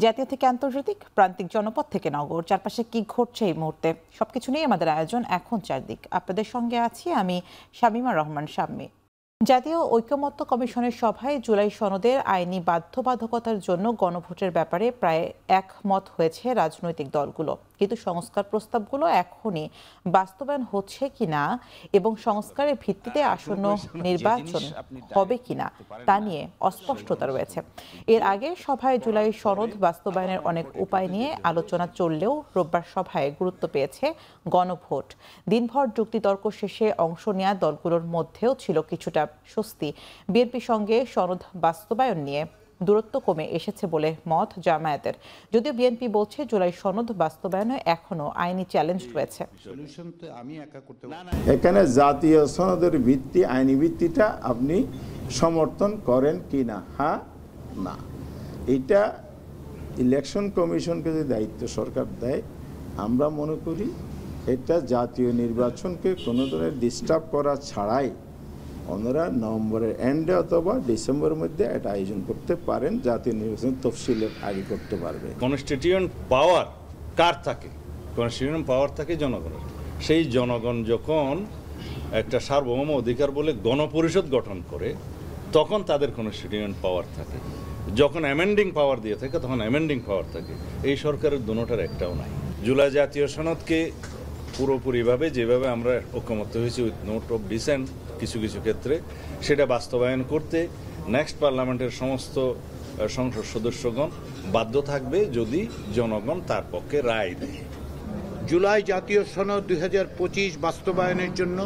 জাতীয় থেকে আন্তর্জাতিক, প্রান্তিক জনপদ থেকে নগর, চারপাশে কি ঘটছে এই মুহূর্তে সবকিছু নিয়ে আমাদের আয়োজন এখন চারদিক। আপনাদের সঙ্গে আছি আমি শামীমা রহমান শাম্মী। জাতীয় ঐকমত্য কমিশনের সভায় জুলাই সনদের আইনি বাধ্যবাধকতার জন্য গণভোটের ব্যাপারে প্রায় একমত হয়েছে রাজনৈতিক দলগুলো, কিন্তু সংস্কার প্রস্তাবগুলো এখনই বাস্তবায়ন হচ্ছে কিনা এবং সংস্কারের ভিত্তিতে আসন্ন নির্বাচন হবে কিনা তা নিয়ে অস্পষ্টতা রয়েছে। এর আগে সভায় জুলাই সনদ বাস্তবায়নের অনেক উপায় নিয়ে আলোচনা চললেও রোববার সভায় গুরুত্ব পেয়েছে গণভোট। দিনভর যুক্তিতর্ক শেষে অংশ নেওয়া দলগুলোর মধ্যেও ছিল কিছুটা স্বস্তি। বিএনপির সঙ্গে সনদ বাস্তবায়ন নিয়ে দূরত্ব কমে এসেছে বলে মত জামায়াতের, যদিও বিএনপি বলছে জুলাই সনদ বাস্তবায়নে এখনো আইনি চ্যালেঞ্জ রয়েছে। এখানে জাতীয় সনদের ভিত্তি, আইনি ভিত্তিটা আপনি সমর্থন করেন কিনা, হ্যাঁ না, এটা ইলেকশন কমিশনকে যে দায়িত্ব সরকার দেয়, আমরা মনে করি এটা জাতীয় নির্বাচনকে কোনো ধরনের ডিস্টার্ব করা ছাড়াই ওনারা নভেম্বরের এন্ডে অথবা ডিসেম্বরের মধ্যে এটা আয়োজন করতে পারেন, জাতীয় নির্বাচন তফসিলের আগে করতে পারবে। কনস্টিটিউয়েন্ট পাওয়ার কার থাকে? কনস্টিটিউয়েন্ট পাওয়ার থাকে জনগণের। সেই জনগণ যখন একটা সার্বভৌম অধিকার বলে গণপরিষদ গঠন করে, তখন তাদের কনস্টিটিউয়েন্ট পাওয়ার থাকে। যখন অ্যামেন্ডিং পাওয়ার দিয়ে থাকে, তখন অ্যামেন্ডিং পাওয়ার থাকে। এই সরকারের দুটোটার একটাও নাই। জুলাই জাতীয় সনদকে পুরোপুরিভাবে যেভাবে আমরা ঐকমত্য হয়েছি উইথ নোট অফ ডিসেন্ট কিছু কিছু ক্ষেত্রে, সেটা বাস্তবায়ন করতে নেক্সট পার্লামেন্টের সমস্ত সংসদ সদস্যগণ বাধ্য থাকবে যদি জনগণ তার পক্ষে রায় দেয়। জুলাই জাতীয় সনদ 2025 বাস্তবায়নের জন্য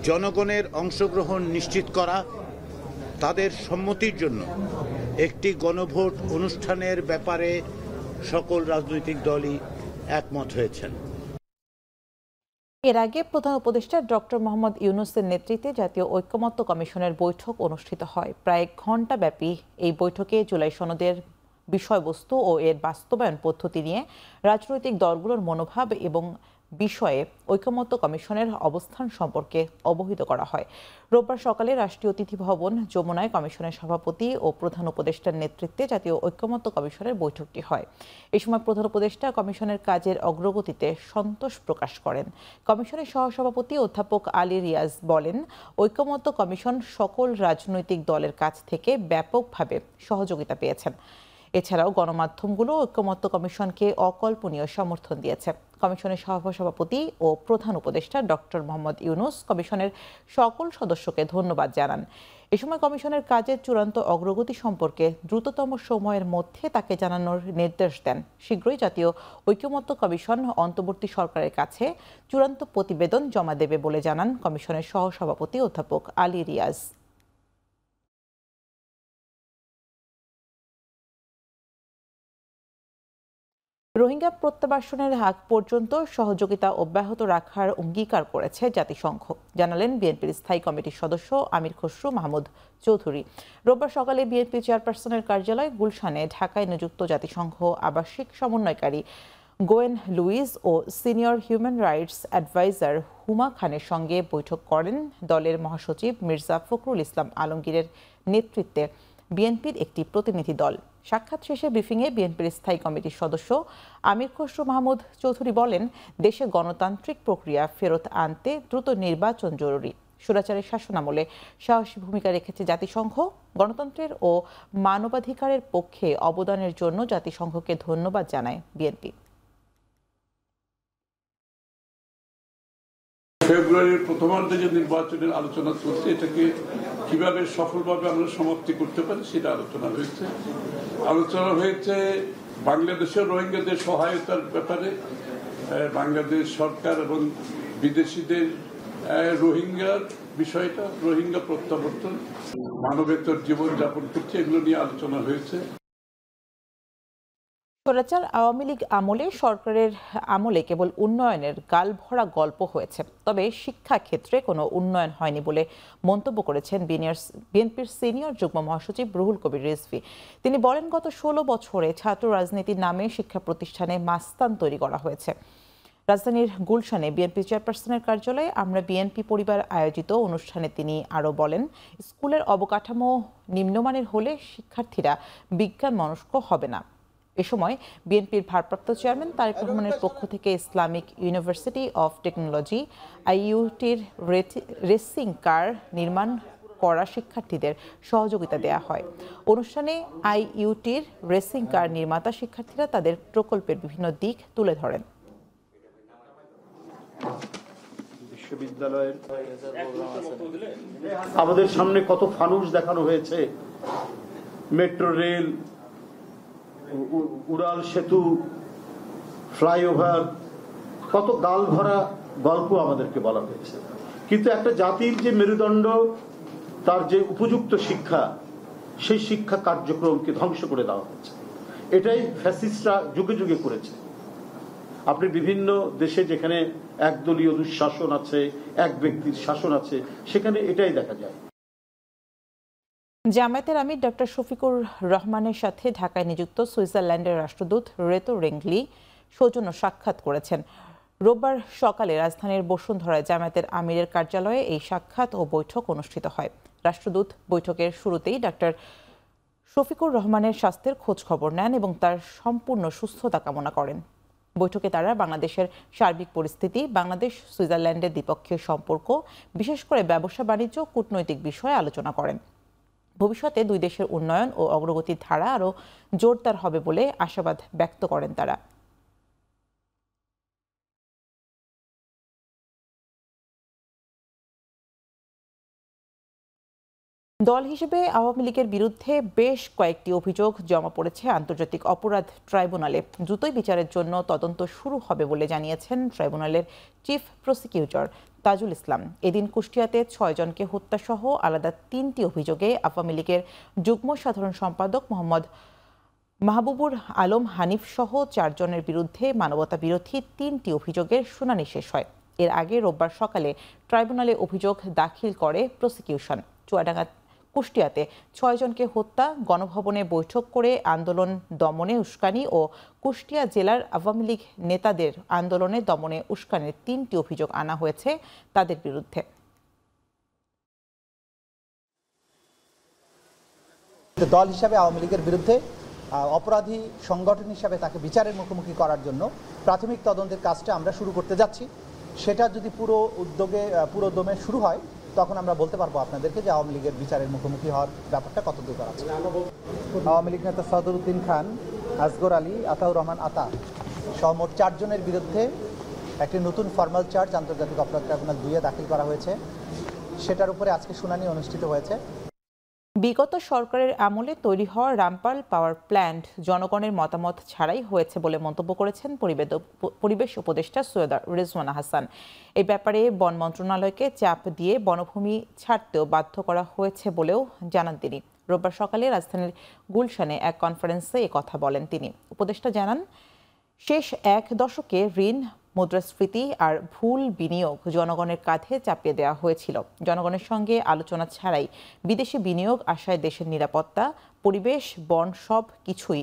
জনগণের অংশগ্রহণ নিশ্চিত করা, তাদের সম্মতির জন্য একটি গণভোট অনুষ্ঠানের ব্যাপারে সকল রাজনৈতিক দলই একমত হয়েছেন। এর আগে প্রধান উপদেষ্টা ডক্টর মোহাম্মদ ইউনূসের নেতৃত্বে জাতীয় ঐকমত্য কমিশনের বৈঠক অনুষ্ঠিত হয়। প্রায় ঘণ্টাব্যাপী এই বৈঠকে জুলাই সনদের বিষয়বস্তু ও এর বাস্তবায়ন পদ্ধতি নিয়ে রাজনৈতিক দলগুলোর মনোভাব এবং বিষয়ে ঐকমত্য কমিশনের অবস্থান সম্পর্কে অবহিত করা হয়। রোববার সকালে রাষ্ট্রীয় অতিথি ভবন যমুনায় কমিশনের সভাপতি ও প্রধান উপদেষ্টার নেতৃত্বে জাতীয় ঐকমত্য কমিশনের বৈঠকটি হয়। এই সময় প্রধান উপদেষ্টা কমিশনের কাজের অগ্রগতিতে সন্তোষ প্রকাশ করেন। কমিশনের সহসভাপতি অধ্যাপক আলী রিয়াজ বলেন, ঐকমত্য কমিশন সকল রাজনৈতিক দলের কাছ থেকে ব্যাপকভাবে সহযোগিতা পেয়েছেন। এছাড়াও গণমাধ্যমগুলো ঐকমত্য কমিশনকে অকল্পনীয় সমর্থন দিয়েছে। কমিশনের সহসভাপতি ও প্রধান উপদেষ্টা ডক্টর মোহাম্মদ ইউনূস কমিশনের সকল সদস্যকে ধন্যবাদ জানান। এ সময় কমিশনের কাজের চূড়ান্ত অগ্রগতি সম্পর্কে দ্রুততম সময়ের মধ্যে তাকে জানানোর নির্দেশ দেন। শীঘ্রই জাতীয় ঐকমত্য কমিশন অন্তর্বর্তী সরকারের কাছে চূড়ান্ত প্রতিবেদন জমা দেবে বলে জানান কমিশনের সহসভাপতি অধ্যাপক আলী রিয়াজ। রোহিঙ্গা প্রত্যাবাসনের আগ পর্যন্ত সহযোগিতা অব্যাহত রাখার অঙ্গীকার করেছে জাতিসংঘ, জানালেন বিএনপির স্থায়ী কমিটির সদস্য আমির খসরু মাহমুদ চৌধুরী। রোববার সকালে বিএনপি চেয়ারপারসনের কার্যালয় গুলশানে ঢাকায় নিযুক্ত জাতিসংঘ আবাসিক সমন্বয়কারী গোয়েন লুইস ও সিনিয়র হিউম্যান রাইটস অ্যাডভাইজার হুমা খানের সঙ্গে বৈঠক করেন দলের মহাসচিব মির্জা ফখরুল ইসলাম আলমগীরের নেতৃত্বে বিএনপির একটি প্রতিনিধি দল। সাক্ষাৎ শেষে ব্রিফিংয়ে বিএনপির স্থায়ী কমিটির সদস্য আমির খসরু মাহমুদ চৌধুরী বলেন, দেশে গণতান্ত্রিক প্রক্রিয়া ফেরত আনতে দ্রুত নির্বাচন জরুরি। স্বৈরাচারের শাসনামলে সাহসী ভূমিকা রেখেছে জাতিসংঘ। গণতন্ত্রের ও মানবাধিকারের পক্ষে অবদানের জন্য জাতিসংঘকে ধন্যবাদ জানায় বিএনপি। ফেব্রুয়ারির প্রথমার্ধে যে নির্বাচনের আলোচনা চলছে, এটাকে কিভাবে সফলভাবে আমরা সমাপ্তি করতে পারি সেটা আলোচনা হয়েছে বাংলাদেশের রোহিঙ্গাদের সহায়তার ব্যাপারে। বাংলাদেশ সরকার এবং বিদেশিদের রোহিঙ্গার বিষয়টা, রোহিঙ্গা প্রত্যাবর্তন, মানবেতর জীবনযাপন করছে, এগুলো নিয়ে আলোচনা হয়েছে। স্বৈরাচার আওয়ামী লীগ আমলে সরকারের আমলে কেবল উন্নয়নের গালভরা গল্প হয়েছে, তবে শিক্ষা ক্ষেত্রে কোনো উন্নয়ন হয়নি বলে মন্তব্য করেছেন বিএনপির সিনিয়র যুগ্ম মহাসচিব রুহুল কবির রিজভী। তিনি বলেন, গত 16 বছরে ছাত্র রাজনীতির নামে শিক্ষা প্রতিষ্ঠানে মাস্তান তৈরি করা হয়েছে। রাজধানীর গুলশানে বিএনপি চেয়ারপারসনের কার্যালয়ে আমরা বিএনপি পরিবার আয়োজিত অনুষ্ঠানে তিনি আরও বলেন, স্কুলের অবকাঠামো নিম্নমানের হলে শিক্ষার্থীরা বিজ্ঞান মনস্ক হবে না। এ সময় বিএনপির ভারপ্রাপ্ত চেয়ারম্যান তারেক রহমানের পক্ষ থেকে ইসলামিক ইউনিভার্সিটি অফ টেকনোলজি আইইউটির রেসিং কার নির্মাণ করা শিক্ষার্থীদের সহযোগিতা দেয়া হয়। অনুষ্ঠানে আইইউটির রেসিং কার নির্মাতা শিক্ষার্থীরা তাদের প্রকল্পের বিভিন্ন দিক তুলে ধরেন। বিশ্ববিদ্যালয়ের আমাদের সামনে কত ফানুস দেখানো হয়েছে, মেট্রো রেল, উড়াল সেতু, ফ্লাইওভার, কত গাল ভরা গল্প আমাদেরকে বলা হয়েছে। কিন্তু একটা জাতির যে মেরুদণ্ড, তার যে উপযুক্ত শিক্ষা, সেই শিক্ষা কার্যক্রমকে ধ্বংস করে দেওয়া হচ্ছে। এটাই ফ্যাসিস্টরা যুগে যুগে করেছে। আপনি বিভিন্ন দেশে যেখানে একদলীয় দুঃশাসন আছে, এক ব্যক্তির শাসন আছে, সেখানে এটাই দেখা যায়। জামায়াতের আমির ডক্টর শফিকুর রহমানের সাথে ঢাকায় নিযুক্ত সুইজারল্যান্ডের রাষ্ট্রদূত রেতো রেংলি সৌজন্য সাক্ষাৎ করেছেন। রোববার সকালে রাজধানীর বসুন্ধরায় জামায়াতের আমিরের কার্যালয়ে এই সাক্ষাৎ ও বৈঠক অনুষ্ঠিত হয়। রাষ্ট্রদূত বৈঠকের শুরুতেই ডক্টর শফিকুর রহমানের স্বাস্থ্যের খোঁজ খবর নেন এবং তার সম্পূর্ণ সুস্থতা কামনা করেন। বৈঠকে তারা বাংলাদেশের সার্বিক পরিস্থিতি, বাংলাদেশ সুইজারল্যান্ডের দ্বিপক্ষীয় সম্পর্ক, বিশেষ করে ব্যবসা বাণিজ্য, কূটনৈতিক বিষয়ে আলোচনা করেন। ভবিষ্যতে দুই দেশের উন্নয়ন ও অগ্রগতির ধারা আরও জোরদার হবে বলে আশাবাদ ব্যক্ত করেন তারা। দল হিসেবে আওয়ামী লীগের বিরুদ্ধে বেশ কয়েকটি অভিযোগ জমা পড়েছে আন্তর্জাতিক অপরাধ ট্রাইব্যুনালে। দ্রুতই বিচারের জন্য তদন্ত শুরু হবে বলে জানিয়েছেন ট্রাইব্যুনালের চিফ প্রসিকিউটর তাজুল ইসলাম। এদিন কুষ্টিয়াতে 6 জনকে হত্যাসহ আলাদা 3টি অভিযোগে আওয়ামী লীগের যুগ্ম সাধারণ সম্পাদক মোহাম্মদ মাহবুবুর আলম হানিফ সহ 4 জনের বিরুদ্ধে মানবতা বিরোধী 3টি অভিযোগের শুনানি শেষ হয়। এর আগে রোববার সকালে ট্রাইব্যুনালে অভিযোগ দাখিল করে প্রসিকিউশন। চুয়াডাঙ্গা কুষ্টিয়াতে 6 জনকে হত্যা, গণভবনে বৈঠক করে আন্দোলন দমনে উস্কানি ও কুষ্টিয়া জেলার আওয়ামী লীগ নেতাদের আন্দোলনে দমনে উস্কানির 3টি অভিযোগ আনা হয়েছে তাদের বিরুদ্ধে। দল হিসাবে আওয়ামী লীগের বিরুদ্ধে অপরাধী সংগঠন হিসাবে তাকে বিচারের মুখোমুখি করার জন্য প্রাথমিক তদন্তের কাজটা আমরা শুরু করতে যাচ্ছি। সেটা যদি পুরো দমে শুরু হয়, তখন আমরা বলতে পারবো আপনাদেরকে যে আওয়ামী লীগের বিচারের মুখোমুখি হওয়ার ব্যাপারটা কত দূর আছে। আওয়ামী লীগ নেতা সাদরউদ্দিন খান, আসগর আলী, আতাউর রহমান আতা সহ মোট 4 জনের বিরুদ্ধে একটি নতুন ফর্মাল চার্জ আন্তর্জাতিক অপরাধ ট্রাইব্যুনাল 2-এ দাখিল করা হয়েছে। সেটার উপরে আজকে শুনানি অনুষ্ঠিত হয়েছে। বিগত সরকারের আমলে তৈরি হওয়া রামপাল পাওয়ার প্ল্যান্ট জনগণের মতামত ছাড়াই হয়েছে বলে মন্তব্য করেছেন পরিবেশ উপদেষ্টা সৈয়দা রিজওয়ানা হাসান। এই ব্যাপারে বন মন্ত্রণালয়কে চাপ দিয়ে বনভূমি ছাড়তেও বাধ্য করা হয়েছে বলেও জানান তিনি। রোববার সকালে রাজধানীর গুলশানে এক কনফারেন্সে কথা বলেন তিনি। উপদেষ্টা জানান, শেষ 1 দশকে ঋণ, মুদ্রাস্ফীতি আর ভুল বিনিয়োগ জনগণের কাঁধে চাপিয়ে দেওয়া হয়েছিল। জনগণের সঙ্গে আলোচনা ছাড়াই বিদেশি বিনিয়োগ আসায় দেশের নিরাপত্তা, পরিবেশ, বন সব কিছুই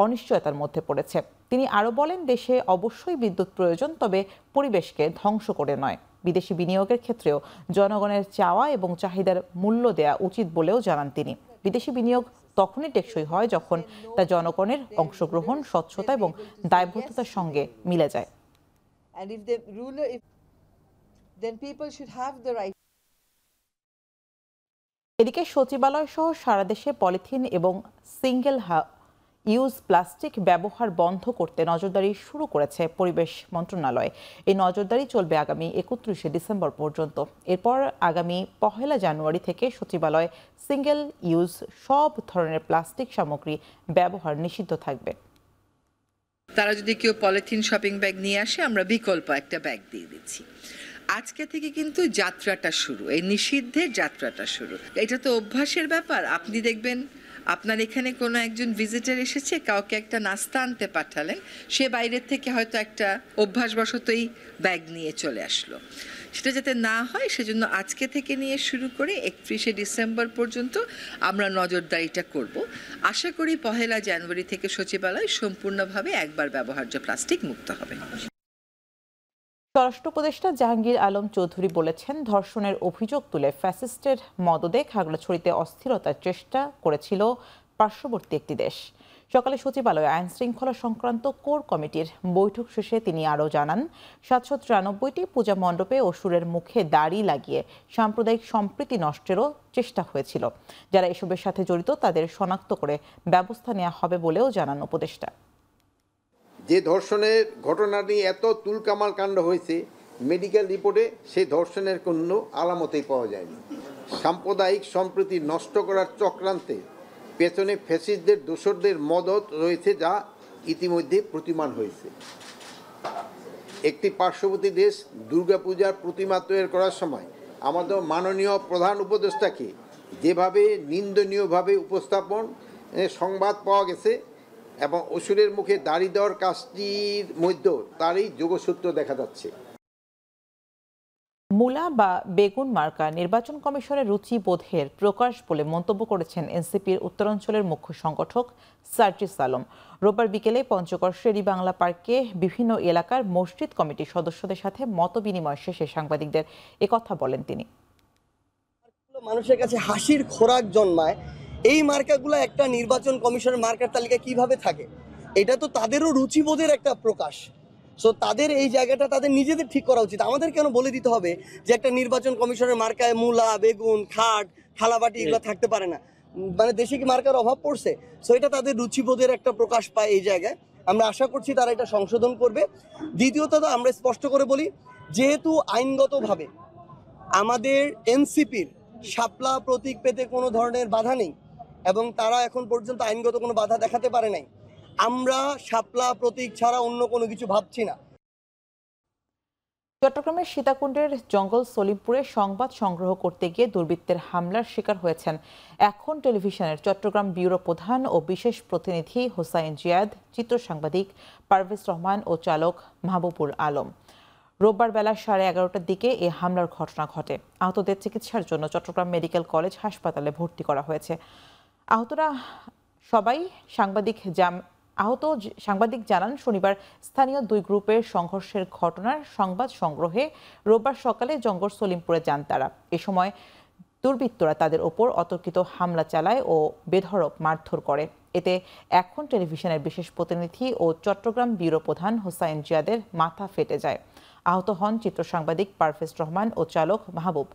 অনিশ্চয়তার মধ্যে পড়েছে। তিনি আরও বলেন, দেশে অবশ্যই বিদ্যুৎ প্রয়োজন, তবে পরিবেশকে ধ্বংস করে নয়। বিদেশি বিনিয়োগের ক্ষেত্রেও জনগণের চাওয়া এবং চাহিদার মূল্য দেয়া উচিত বলেও জানান তিনি। বিদেশি বিনিয়োগ তখনই টেকসই হয় যখন তা জনগণের অংশগ্রহণ, স্বচ্ছতা এবং দায়বদ্ধতার সঙ্গে মিলে যায়। And if the ruler, then people should have the right. এদিকে সচিবালয় সহ সারা দেশে পলিথিন এবং সিঙ্গেল ইউজ প্লাস্টিক ব্যবহার বন্ধ করতে নজরদারি শুরু করেছে পরিবেশ মন্ত্রণালয়। এই নজরদারি চলবে আগামী 31শে ডিসেম্বর পর্যন্ত। এরপর আগামী 1 জানুয়ারি থেকে সচিবালয় সিঙ্গেল ইউজ সব ধরনের প্লাস্টিক সামগ্রী ব্যবহার নিষিদ্ধ থাকবে। তারা যদি কেউ পলিথিন শপিং ব্যাগ নিয়ে আসে, আমরা বিকল্প একটা ব্যাগ দিয়ে দিচ্ছি। আজকে থেকে কিন্তু যাত্রাটা শুরু, এই নিষিদ্ধের যাত্রাটা শুরু। এটা তো অভ্যাসের ব্যাপার। আপনি দেখবেন আপনার এখানে কোনো একজন ভিজিটার এসেছে, কাউকে একটা নাস্তা আনতে পাঠালেন, সে বাইরের থেকে হয়তো একটা অভ্যাসবশতই ব্যাগ নিয়ে চলে আসলো। সেটা যাতে না হয় সেজন্য আজকে থেকে নিয়ে শুরু করে 31শে ডিসেম্বর পর্যন্ত আমরা নজরদারিটা করব। আশা করি 1 জানুয়ারি থেকে সচিবালয় সম্পূর্ণভাবে একবার ব্যবহার্য প্লাস্টিক মুক্ত হবে। স্বরাষ্ট্র উপদেষ্টা জাহাঙ্গীর আলম চৌধুরী বলেছেন, ধর্ষণের অভিযোগ তুলে ফ্যাসিস্টের মদদে খাগড়াছড়িতে অস্থিরতার চেষ্টা করেছিল পার্শ্ববর্তী একটি দেশ। সকালে সচিবালয়ে আইন শৃঙ্খলা সংক্রান্ত কোর কমিটির বৈঠক শেষে তিনি আরও জানান, 793টি পূজা মণ্ডপে অসুরের মুখে দাড়ি লাগিয়ে সাম্প্রদায়িক সম্প্রীতি নষ্টেরও চেষ্টা হয়েছিল। যারা এসবের সাথে জড়িত তাদের শনাক্ত করে ব্যবস্থা নেওয়া হবে বলেও জানান উপদেষ্টা। যে ধর্ষণের ঘটনাটি এত তুলকামাল কাণ্ড হয়েছে, মেডিকেল রিপোর্টে সেই ধর্ষণের কোনো আলামতেই পাওয়া যায়নি। সাম্প্রদায়িক সম্প্রীতি নষ্ট করার চক্রান্তে পেছনে ফ্যাসিস্টদের দোসরদের মদত রয়েছে, যা ইতিমধ্যে প্রতিমান হয়েছে। একটি পার্শ্ববর্তী দেশ দুর্গাপূজার প্রতিমা তৈরি করার সময় আমাদের মাননীয় প্রধান উপদেষ্টাকে যেভাবে নিন্দনীয়ভাবে উপস্থাপন সংবাদ পাওয়া গেছে এবং অসুরের মুখে দাড়ি দেওয়ার কাজটির মধ্যে তারই যোগসূত্র দেখা যাচ্ছে। মূলা বা বেগুন মার্কা নির্বাচন কমিশনের রুচিবোধের প্রকাশ বলে মন্তব্য করেছেন এনসিপির উত্তরাঞ্চলের মুখ্য সংগঠক সার্জিস আলম। রোববার বিকেলে পঞ্চগড় শেরি বাংলা পার্কে বিভিন্ন এলাকার মসজিদ কমিটির সদস্যদের সাথে মতবিনিময় শেষে সাংবাদিকদের একথা বলেন তিনি। মানুষের কাছে হাসির খোরাক জন্মায় এই মার্কাগুলো একটা নির্বাচন কমিশনের মার্কার তালিকা কিভাবে থাকে, এটা তো তাদেরও রুচিবোধের একটা প্রকাশ। সো তাদের এই জায়গাটা তাদের নিজেদের ঠিক করা উচিত। আমাদের কেন বলে দিতে হবে যে একটা নির্বাচন কমিশনের মার্কায় মূলা, বেগুন, খাট, থালাবাটি এগুলো থাকতে পারে না? মানে দেশে কি মার্কার অভাব পড়ছে? সো এটা তাদের রুচিবোধের একটা প্রকাশ পায় এই জায়গায়। আমরা আশা করছি তারা এটা সংশোধন করবে। দ্বিতীয়ত আমরা স্পষ্ট করে বলি, যেহেতু আইনগতভাবে আমাদের এনসিপির শাপলা প্রতীক পেতে কোনো ধরনের বাধা নেই এবং তারা এখন পর্যন্ত আইনগত কোনো বাধা দেখাতে পারে নাই, আমরা শাপলা প্রতীক ছাড়া অন্য কোনো কিছু ভাবছি না। চট্টগ্রামের সীতাকুণ্ডের জঙ্গল সলিমপুরে সংবাদ সংগ্রহ করতে গিয়ে দুর্বৃত্তের হামলার শিকার হয়েছেন এখন টেলিভিশনের চট্টগ্রাম ব্যুরো প্রধান ও বিশেষ প্রতিনিধি হোসাইন জিয়াদ, চিত্র সাংবাদিক পারভেজ রহমান ও চালক মাহবুবুল আলম। রোববার বেলা 11:30টার দিকে এই হামলার ঘটনা ঘটে। আহতদের চিকিৎসার জন্য চট্টগ্রাম মেডিকেল কলেজ হাসপাতালে ভর্তি করা হয়েছে। আহত সাংবাদিক জানান, শনিবার স্থানীয় দুই গ্রুপের সংঘর্ষের ঘটনার সংবাদ সংগ্রহে রোববার সকালে জঙ্গল সলিমপুরে যান তারা। এ সময় দুর্বৃত্তরা তাদের ওপর অতর্কিত হামলা চালায় ও বেধড়ক মারধর করে। এতে এখন টেলিভিশনের বিশেষ প্রতিনিধি ও চট্টগ্রাম ব্যুরো প্রধান হোসাইন জিয়াদের মাথা ফেটে যায়। আহত হন চিত্র সাংবাদিক পারভেজ রহমান ও চালক মাহবুব।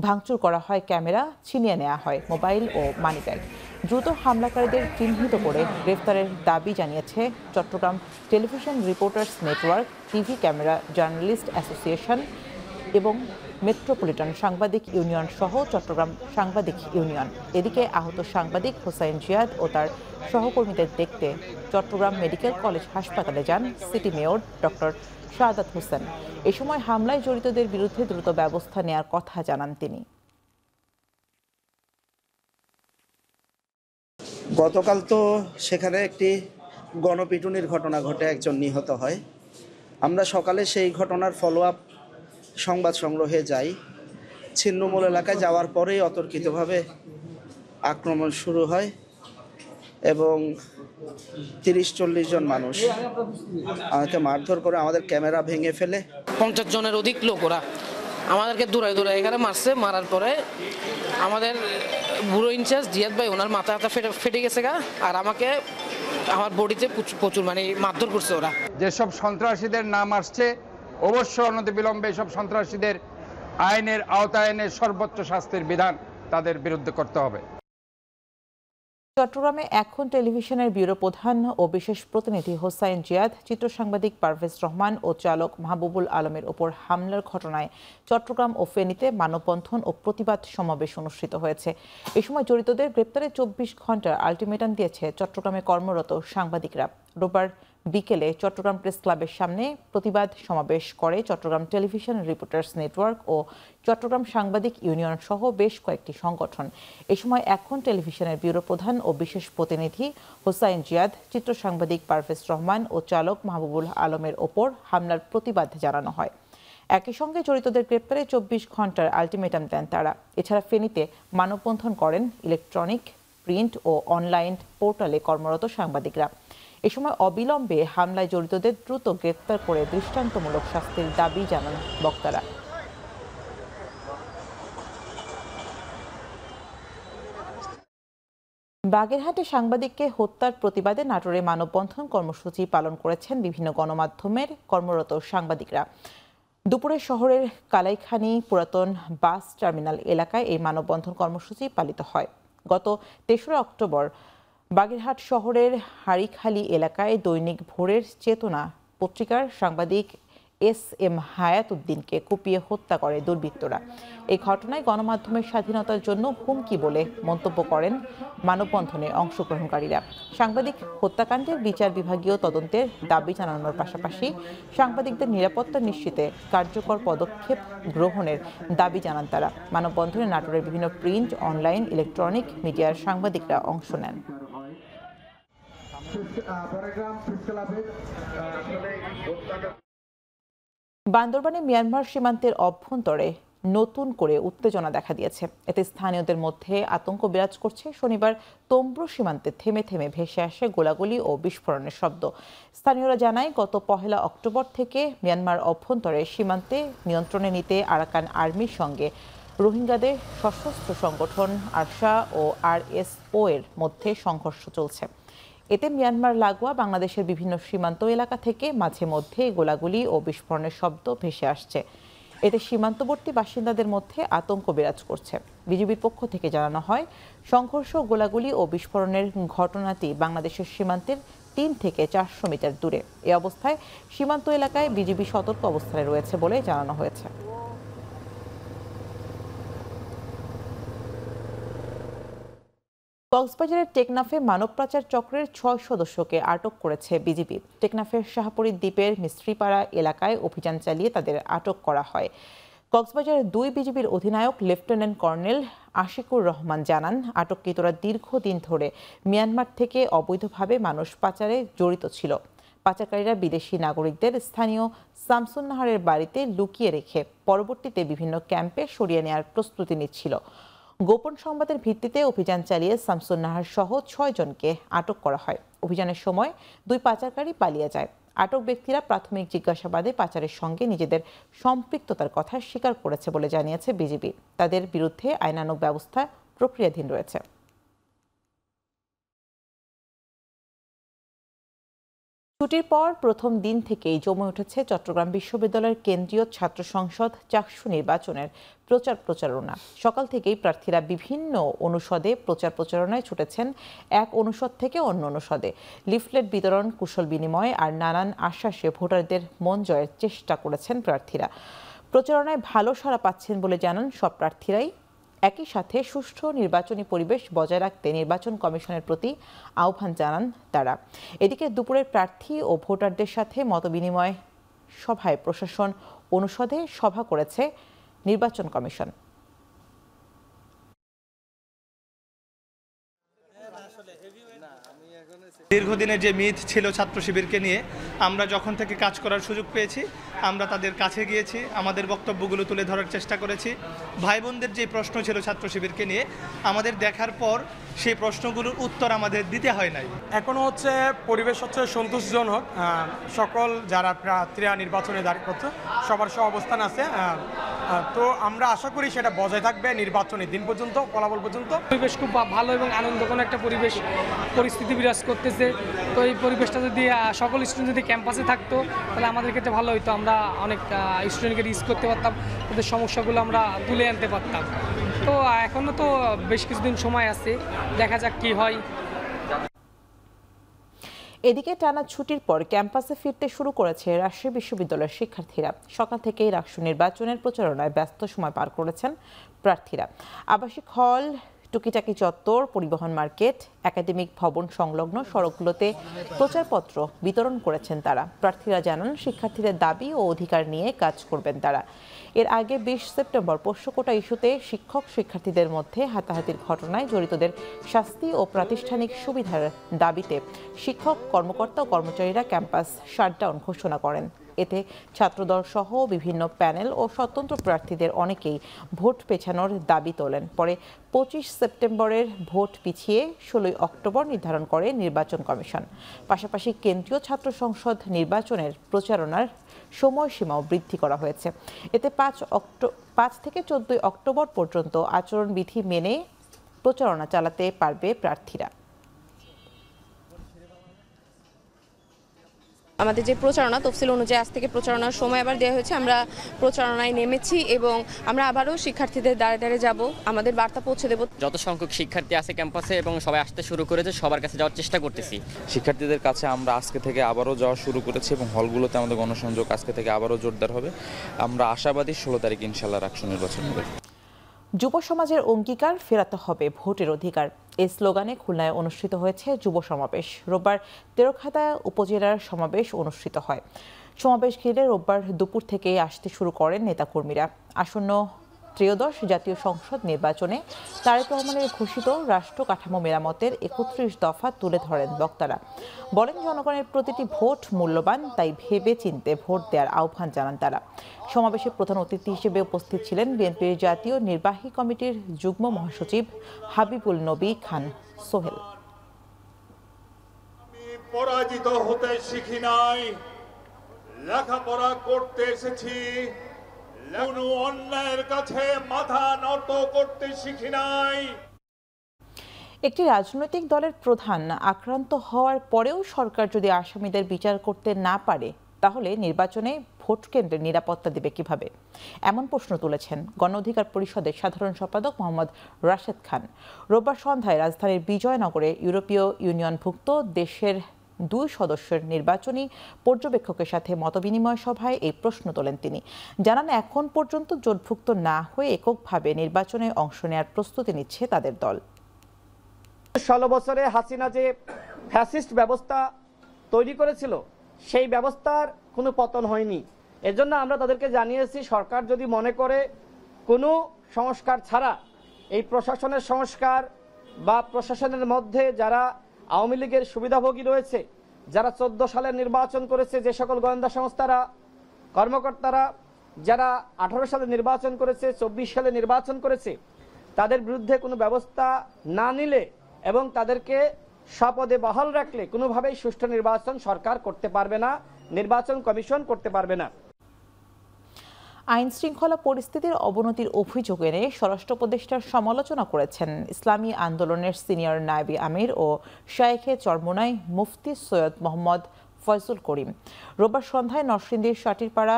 ভাঙচুর করা হয় ক্যামেরা, ছিনিয়ে নেওয়া হয় মোবাইল ও মানিব্যাগ। দ্রুত হামলাকারীদের চিহ্নিত করে গ্রেফতারের দাবি জানিয়েছে Chittagong television reporters network, TV camera journalist association এবং মেট্রোপলিটন সাংবাদিক ইউনিয়ন সহ চট্টগ্রাম সাংবাদিক ইউনিয়ন। এদিকে আহত সাংবাদিক হোসাইন জিয়াদ ও তার সহকর্মীদের দেখতে চট্টগ্রাম মেডিকেল কলেজ হাসপাতালে যান city mayor doctor Shahadat Hossain. এ সময় হামলায় জড়িতদের বিরুদ্ধে দ্রুত ব্যবস্থা নেওয়ার কথা জানান তিনি। গতকাল তো সেখানে একটি গণপিটুনির ঘটনা ঘটে, একজন নিহত হয়। আমরা সকালে সেই ঘটনার ফলো আপ সংবাদ সংগ্রহে যাই। ছিন্নমূল এলাকায় যাওয়ার পরেই অতর্কিতভাবে আক্রমণ শুরু হয় এবং 30-40 জন মানুষ আমাকে মারধর করে, আমাদের ক্যামেরা ভেঙে ফেলে। 50 জনের অধিক লোক ওরা আমাদেরকে দৌড়াই এখানে মারছে। মারার পরে আমাদের ব্যুরো ইনচার্জ জিয়াদ ভাই, ওনার মাথা ফেটে গেছে গা, আর আমাকে আমার বডিতে প্রচুর মারধর করছে ওরা। যেসব সন্ত্রাসীদের নাম আসছে, অবশ্যই অনতিবিলম্বে সব সন্ত্রাসীদের আইনের আওতায় এনে সর্বোচ্চ শাস্তির বিধান তাদের বিরুদ্ধে করতে হবে। চট্টগ্রামে এখন টেলিভিশনের ব্যুরো প্রধান ও বিশেষ প্রতিনিধি হোসাইন জিয়াদ, চিত্র সাংবাদিক পারভেজ রহমান ও চালক মাহবুবুল আলমের ওপর হামলার ঘটনায় চট্টগ্রাম ও ফেনীতে মানববন্ধন ও প্রতিবাদ সমাবেশ অনুষ্ঠিত হয়েছে। এ সময় জড়িতদের গ্রেপ্তারে 24 ঘন্টার আলটিমেটাম দিয়েছে চট্টগ্রামে কর্মরত সাংবাদিকরা। রোববার বিকেলে চট্টগ্রাম প্রেস ক্লাবের সামনে প্রতিবাদ সমাবেশ করে চট্টগ্রাম টেলিভিশন রিপোর্টার্স নেটওয়ার্ক ও চট্টগ্রাম সাংবাদিক ইউনিয়ন সহ বেশ কয়েকটি সংগঠন। এ সময় এখন টেলিভিশনের ব্যুরো প্রধান ও বিশেষ প্রতিনিধি হোসাইন জিয়াদ, চিত্র সাংবাদিক পারভেজ রহমান ও চালক মাহবুবুল আলমের ওপর হামলার প্রতিবাদ জানানো হয়। একই সঙ্গে জড়িতদের গ্রেপ্তারে 24 ঘন্টার আলটিমেটাম দেন তারা। এছাড়া ফেনীতে মানববন্ধন করেন ইলেকট্রনিক, প্রিন্ট ও অনলাইন পোর্টালে কর্মরত সাংবাদিকরা। এ সময় অবিলম্বে হামলায় জড়িতদের দ্রুত গ্রেপ্তার করে দৃষ্টান্তমূলক শাস্তির দাবি জানান বক্তারা। বাগেরহাটে সাংবাদিককে হত্যার প্রতিবাদে নাটোরে মানববন্ধন কর্মসূচি পালন করেছেন বিভিন্ন গণমাধ্যমের কর্মরত সাংবাদিকরা। দুপুরে শহরের কালাইখানি পুরাতন বাস টার্মিনাল এলাকায় এই মানববন্ধন কর্মসূচি পালিত হয়। গত ৩রা অক্টোবর বাগেরহাট শহরের হাড়িখালি এলাকায় দৈনিক ভোরের চেতনা পত্রিকার সাংবাদিক এস.এম. হায়াত উদ্দিনকে কুপিয়ে হত্যা করে দুর্বৃত্তরা। এই ঘটনায় গণমাধ্যমের স্বাধীনতার জন্য হুমকি বলে মন্তব্য করেন মানববন্ধনে অংশগ্রহণকারীরা। সাংবাদিক হত্যাকাণ্ডের বিচার বিভাগীয় তদন্তের দাবি জানানোর পাশাপাশি সাংবাদিকদের নিরাপত্তা নিশ্চিতে কার্যকর পদক্ষেপ গ্রহণের দাবি জানান তারা। মানববন্ধনে নাটোরের বিভিন্ন প্রিন্ট, অনলাইন, ইলেকট্রনিক মিডিয়ার সাংবাদিকরা অংশ নেন। বান্দরবানে মিয়ানমার সীমান্তের অভ্যন্তরে নতুন করে উত্তেজনা দেখা দিয়েছে। এতে স্থানীয়দের মধ্যে আতঙ্ক বিরাজ করছে। শনিবার তম্ব্রু সীমান্তে থেমে থেমে ভেসে আসে গোলাগুলি ও বিস্ফোরণের শব্দ। স্থানীয়রা জানায়, গত ১ অক্টোবর থেকে মিয়ানমার অভ্যন্তরে সীমান্তে নিয়ন্ত্রণে নিতে আরাকান আর্মির সঙ্গে রোহিঙ্গাদের সশস্ত্র সংগঠন আরসা ও আরএসও এর মধ্যে সংঘর্ষ চলছে। এতে মিয়ানমার লাগোয়া বাংলাদেশের বিভিন্ন সীমান্ত এলাকা থেকে মাঝে মধ্যে গোলাগুলি ও বিস্ফোরণের শব্দ ভেসে আসছে। এতে সীমান্তবর্তী বাসিন্দাদের মধ্যে আতঙ্ক বিরাজ করছে। বিজিবির পক্ষ থেকে জানানো হয়, সংঘর্ষ, গোলাগুলি ও বিস্ফোরণের ঘটনাটি বাংলাদেশের সীমান্তের ৩ থেকে ৪০০ মিটার দূরে। এ অবস্থায় সীমান্ত এলাকায় বিজিবি সতর্ক অবস্থানে রয়েছে বলে জানানো হয়েছে। কক্সবাজারের টেকনাফে মানব পাচার চক্রের ৬ সদস্যকে আটক করেছে বিজিবি। টেকনাফের শাহপুরী দ্বীপের মিস্ত্রিপাড়া এলাকায় অভিযান চালিয়ে তাদের আটক করা হয়। কক্সবাজারের ২ বিজিবির অধিনায়ক লেফটেন্যান্ট কর্নেল আশিকুর রহমান জানান, আটককৃতরা দীর্ঘদিন ধরে মিয়ানমার থেকে অবৈধভাবে মানুষ পাচারে জড়িত ছিল। পাচারকারীরা বিদেশি নাগরিকদের স্থানীয় শামসুন্নাহারের বাড়িতে লুকিয়ে রেখে পরবর্তীতে বিভিন্ন ক্যাম্পে সরিয়ে নেওয়ার প্রস্তুতি নিচ্ছিল। গোপন সংবাদের ভিত্তিতে অভিযান চালিয়ে শামসুন্নাহার সহ ৬ জনকে আটক করা হয়। অভিযানের সময় ২ পাচারকারী পালিয়ে যায়। আটক ব্যক্তিরা প্রাথমিক জিজ্ঞাসাবাদে পাচারের সঙ্গে নিজেদের সম্পৃক্ততার কথা স্বীকার করেছে বলে জানিয়েছে বিজিবি। তাদের বিরুদ্ধে আইনানুগ ব্যবস্থা প্রক্রিয়াধীন রয়েছে। ছুটির পর প্রথম দিন থেকেই জমে উঠেছে চট্টগ্রাম বিশ্ববিদ্যালয়ের কেন্দ্রীয় ছাত্র সংসদ চাকসু নির্বাচনের প্রচারণা। সকাল থেকেই প্রার্থীরা বিভিন্ন অনুষদে প্রচারণায় ছুটেছেন। এক অনুষদ থেকে অন্য অনুষদে লিফলেট বিতরণ, কুশল বিনিময় আর নানান আশ্বাসে ভোটারদের মন জয়ের চেষ্টা করেছেন প্রার্থীরা। প্রচারণায় ভালো সাড়া পাচ্ছেন বলে জানান সব প্রার্থীরাই। একই সাথে সুষ্ঠু নির্বাচনী পরিবেশ বজায় রাখতে নির্বাচন কমিশনের প্রতি আহ্বান জানান তারা। এদিকে দুপুরের প্রার্থী ও ভোটারদের সাথে মতবিনিময় সভায় প্রশাসন অনুষদে সভা করেছে নির্বাচন কমিশন। দীর্ঘদিনের যে মিথ ছিল ছাত্র শিবিরকে নিয়ে, আমরা যখন থেকে কাজ করার সুযোগ পেয়েছি আমরা তাদের কাছে গিয়েছি, আমাদের বক্তব্যগুলো তুলে ধরার চেষ্টা করেছি। ভাই বোনদের যে প্রশ্ন ছিল ছাত্র শিবিরকে নিয়ে, আমাদের দেখার পর সেই প্রশ্নগুলোর উত্তর আমাদের দিতে হয় নাই। এখনো হচ্ছে পরিবেশ হচ্ছে সন্তোষজনক। সকল যারা প্রার্থীরা নির্বাচনে দাঁড়িয়ে করছে সবার অবস্থান আছে। তো আমরা আশা করি সেটা বজায় থাকবে নির্বাচনের দিন পর্যন্ত, ফলাফল পর্যন্ত। পরিবেশ খুব ভালো এবং আনন্দঘন একটা পরিস্থিতি বিরাজ করতেছে। তো এই পরিবেশটা যদি সকল স্টুডেন্ট যদি ক্যাম্পাসে থাকতো তাহলে আমাদের ক্ষেত্রে ভালো হতো। আমরা অনেক স্টুডেন্টকে রিচ করতে পারতাম, তাদের সমস্যাগুলো আমরা তুলে আনতে পারতাম। তো এখনও তো বেশ কিছুদিন সময় আছে, দেখা যাক কি হয়। এদিকে টানা ছুটির পর ক্যাম্পাসে ফিরতে শুরু করেছে রাজশাহী বিশ্ববিদ্যালয়ের শিক্ষার্থীরা। সকাল থেকেই রাকসু নির্বাচনের প্রচারণায় ব্যস্ত সময় পার করেছেন প্রার্থীরা। আবাসিক হল, টুকিটাকি চত্বর, পরিবহন মার্কেট, একাডেমিক ভবন সংলগ্ন সড়কগুলোতে প্রচারপত্র বিতরণ করেছেন তারা। প্রার্থীরা জানান, শিক্ষার্থীদের দাবি ও অধিকার নিয়ে কাজ করবেন তারা। এর আগে ২০ সেপ্টেম্বর পোষ্যকোটা ইস্যুতে শিক্ষক শিক্ষার্থীদের মধ্যে হাতাহাতির ঘটনায় জড়িতদের শাস্তি ও প্রাতিষ্ঠানিক সুবিধার দাবিতে শিক্ষক, কর্মকর্তা ও কর্মচারীরা ক্যাম্পাস শাটডাউন ঘোষণা করেন। এতে ছাত্রদল সহ বিভিন্ন প্যানেল ও স্বতন্ত্র প্রার্থীদের অনেকেই ভোট পেছানোর দাবি তোলেন। পরে ২৫ সেপ্টেম্বরের ভোট পিছিয়ে ১৬ অক্টোবর নির্ধারণ করে নির্বাচন কমিশন। পাশাপাশি কেন্দ্রীয় ছাত্র সংসদ নির্বাচনের প্রচারণার সময়সীমাও বৃদ্ধি করা হয়েছে। এতে ৫ থেকে ১৪ অক্টোবর পর্যন্ত আচরণবিধি মেনে প্রচারণা চালাতে পারবে প্রার্থীরা। আমাদের যে প্রচারণা তফসিল অনুযায়ী আজ থেকে প্রচারণার সময় আবার দেওয়া হয়েছে, আমরা প্রচারণায় নেমেছি এবং আমরা আবারও শিক্ষার্থীদের দ্বারে দ্বারে যাব, আমাদের বার্তা পৌঁছে দেব। যত সংখ্যক শিক্ষার্থী আছে ক্যাম্পাসে এবং সবাই আসতে শুরু করেছে, সবার কাছে যাওয়ার চেষ্টা করতেছি। শিক্ষার্থীদের কাছে আমরা আজকে থেকে আবারও যাওয়া শুরু করেছি এবং হলগুলোতে আমাদের গণসংযোগ আজকে থেকে আবারও জোরদার হবে। আমরা আশাবাদী 16 তারিখ ইনশাআল্লাহ রাকসু নির্বাচন হবে। যুব সমাজের অঙ্গীকার ফেরাতে হবে ভোটের অধিকার, এই স্লোগানে খুলনায় অনুষ্ঠিত হয়েছে যুব সমাবেশ। রোববার তেরখাদা উপজেলার সমাবেশ অনুষ্ঠিত হয়। সমাবেশ ঘিরে রোববার দুপুর থেকে আসতে শুরু করেন নেতাকর্মীরা। আসন্ন ত্রয়োদশ জাতীয় সংসদ নির্বাচনে তারেক রহমানের ঘোষিত রাষ্ট্র কাঠামো মেরামতের 31 দফা তুলে ধরেন বক্তারা। বলেন, জনগণের প্রতিটি ভোট মূল্যবান, তাই ভেবে চিনতে ভোট দেওয়ার আহ্বান জানান তারা। সমাবেশে প্রধান অতিথি হিসেবে উপস্থিত ছিলেন বিএনপির জাতীয় নির্বাহী কমিটির যুগ্ম মহাসচিব হাবিবুল নবী খান সোহেল। পরাজিত হতে শিখি নাই, লেখাপড়া করতে এসেছি, কোনো অন্যায়ের কাছে মাথা নত করতে শিখি নাই। একটি রাজনৈতিক দলের প্রধান আক্রান্ত হওয়ার পরেও সরকার যদি আসামিদের বিচার করতে না পারে, তাহলে নির্বাচনে ভোট কেন্দ্রের নিরাপত্তা দেবে কিভাবে? এমন প্রশ্ন তুলেছেন গণ অধিকার পরিষদের সাধারণ সম্পাদক মোহাম্মদ রাশেদ খান। রোববার সন্ধ্যায় রাজধানীর বিজয়নগরে ইউরোপীয় ইউনিয়নভুক্ত দেশের 2 সদস্যের নির্বাচনী পর্যবেক্ষকের সাথে মতবিনিময় সভায় এই প্রশ্ন তোলেন তিনি। জানান, এখন পর্যন্ত জোটভুক্ত না হয়ে এককভাবে নির্বাচনে অংশ নেওয়ার প্রস্তুতি নিচ্ছে তাদের দল। 16 বছরে হাসিনা যে ফ্যাসিস্ট ব্যবস্থা তৈরি করেছিল, সেই ব্যবস্থার কোনো পতন হয়নি। এজন্য আমরা তাদেরকে জানিয়েছি, সরকার যদি মনে করে কোনো সংস্কার ছাড়া এই প্রশাসনের সংস্কার বা প্রশাসনের মধ্যে যারা আওয়ামী লীগের সুবিধাভোগী রয়েছে, যারা 14 সালে নির্বাচন করেছে, যে সকল গোয়েন্দা সংস্থারা কর্মকর্তারা যারা 18 সালে নির্বাচন করেছে, 24 সালে নির্বাচন করেছে, তাদের বিরুদ্ধে কোনো ব্যবস্থা না নিলে এবং তাদেরকে স্বপদে বহাল রাখলে কোনোভাবেই সুষ্ঠু নির্বাচন সরকার করতে পারবে না, নির্বাচন কমিশন করতে পারবে না। আইন শৃঙ্খলা পরিস্থিতির অবনতির অভিযোগ এনে স্বরাষ্ট্র উপদেষ্টার সমালোচনা করেছেন ইসলামী আন্দোলনের সিনিয়র নায়েবে আমির ও শায়েখে চরমোনাই মুফতি সৈয়দ মোহাম্মদ ফয়জুল করিম। রোববার সন্ধ্যায় নরসিংদীর Satirpara